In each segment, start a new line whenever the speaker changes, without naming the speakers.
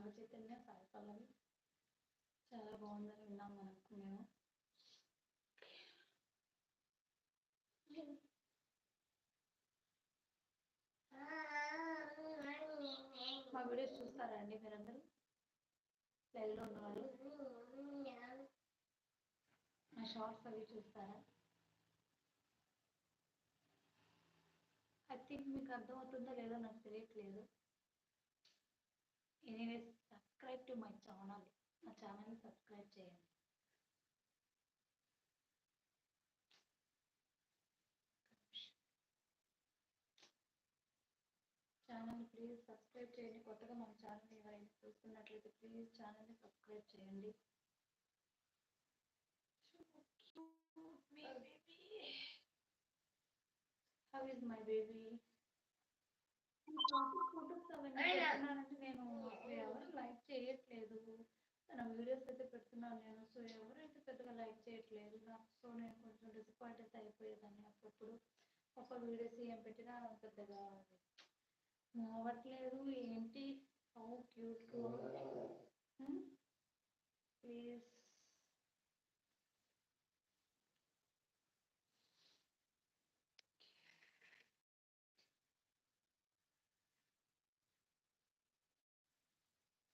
నాగ చైతన్య, సాయి పల్లవి చాలా బాగుందని విన్నాం మేము. మా వీడియోస్ చూస్తారా అండి మీరందరూ? లైవ్లో ఉన్నవాళ్ళు మా షార్ట్స్ అవి చూస్తారా? ఐ థింక్ మీకు అర్థమవుతుందో లేదో నాకు తెలియట్లేదు. Anyways subscribe to my channel. నా ఛానల్ని సబ్స్క్రైబ్ చేయండి. ఛానల్ని ప్లీజ్ సబ్స్క్రైబ్ చేయండి. కొత్తగా మన ఛానల్ని ఎవరైనా చూస్తున్నట్లయితే ప్లీజ్ ఛానల్ని సబ్స్క్రైబ్ చేయండి. How is my baby? Photos అవన్నీ పెడుతున్నానంటే నేను అసలు ఎవరు లైక్ చేయట్లేదు. నా వీడియోస్ అయితే పెడుతున్నాను నేను, సో ఎవరైతే పెద్దగా లైక్ చేయట్లేదు నాకు. సో నేను కొంచెం డిసప్పాయింట్ అయిపోయేదాన్ని అప్పుడప్పుడు. ఒక వీడియోస్ ఏం పెట్టినా పెద్దగా అవ్వట్లేదు. ఏంటి హౌ క్యూట్ ప్లీజ్.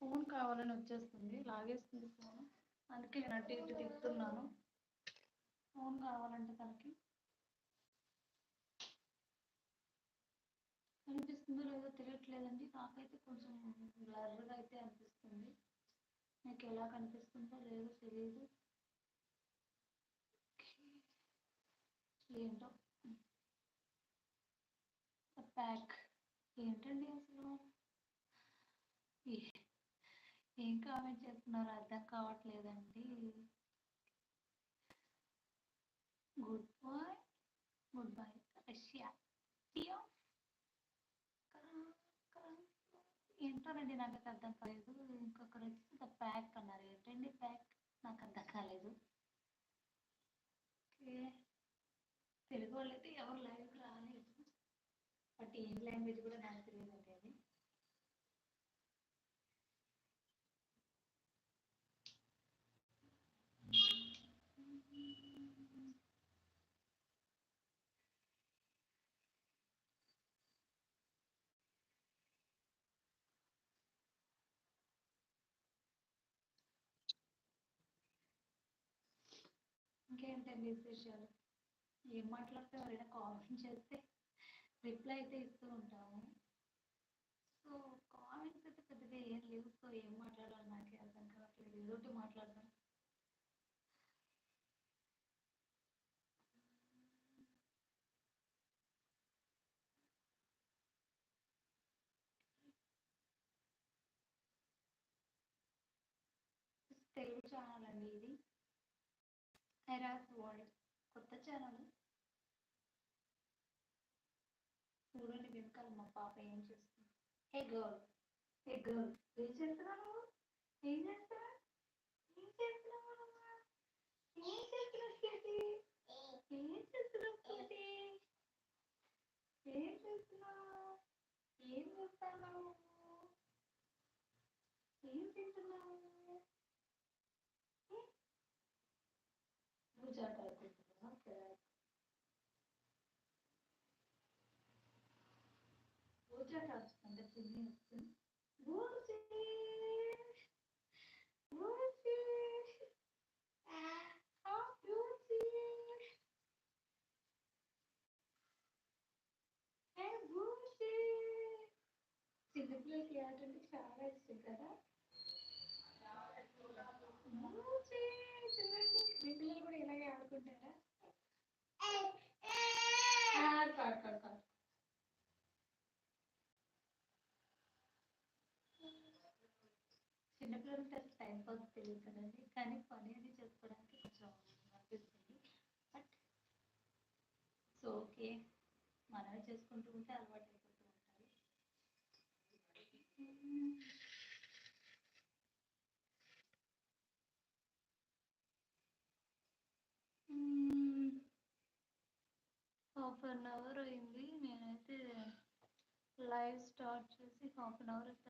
ఫోన్ కావాలని వచ్చేస్తుంది, లాగేస్తుంది ఫోన్. అందుకే నేను అటు ఇటు తిప్పుతున్నాను. ఫోన్ కావాలంటే తనకి. అనిపిస్తుందో లేదో తెలియట్లేదండి. నాకైతే కొంచెం బ్లర్గా అయితే అనిపిస్తుంది. మీకు ఎలా కనిపిస్తుందో లేదో తెలియదు. ఏంటో ప్యాక్ ఏంటండి అసలు? ఏం కామెంట్ చేస్తున్నారో అర్థం కావట్లేదండి. Good boy, good boy Russia. ఏంటోనండి నాకైతే అర్థం కాలేదు. ఇంకొకరు వచ్చి ప్యాక్ అన్నారు. ఏంటండి ప్యాక్? నాకు అర్థం కాలేదు. తెలుగు వాళ్ళు అయితే ఎవరు లైవ్ రాలేదు. బట్ ఏం లాంగ్వేజ్ కూడా నాకు తెలియదండి అది. ఇంకేంటండి విశేషాలు? ఏం మాట్లాడితే ఎవరైనా కామెంట్ చేస్తే రిప్లై అయితే ఇస్తూ ఉంటాము. సో కామెంట్స్ అయితే పెద్దగా ఏం లేవు. సో ఏం మాట్లాడాలి నాకే అర్థం కావట్లేదు. ఏదోటి మాట్లాడదాం. తెలుగు ఛానల్ అండి ఇది. హెరాస్ వరల్డ్ కొత్త ఛానల్. చూడండి వెనకాల మా పాప ఏం చేస్తుంది. హే గర్ల్, హే గర్ల్, ఏం చేస్తున్నావు? ఏం చేస్తున్నా? ఏం చేస్తున్నావు? ఏం చేస్తున్నావు స్కూటీ? ఏం చేస్తున్నావు స్కూటీ? ఏం చేస్తున్నావు? ఏం చేస్తున్నావు? ఏం తింటున్నావు? భుజాట అనుకుంటున్నావా? భుజాట వస్తుంది. చిన్ని వస్తుంది. బూచి బూచి బూచి హే బూచి. చిన్నపిల్లలకి ఆట అంటే చాలా ఇష్టం కదా. బూచి చూడండి, మీ పిల్లలు కూడా ఇలాగే ఆడుకుంటారా? చిన్నపిల్లలతో టైం పాస్ తెలియదు కదండి, కానీ పని అది చేసుకోవడానికి కొంచెం అనిపిస్తుంది. బట్ సో ఓకే, మనమే చేసుకుంటూ ఉంటే అలవాటు అయిపోతూ ఉంటాయి. హాఫ్ అన్ అవర్ అయింది. నేనైతే లైవ్ స్టార్ట్ చేసి హాఫ్ అన్ అవర్ అయితే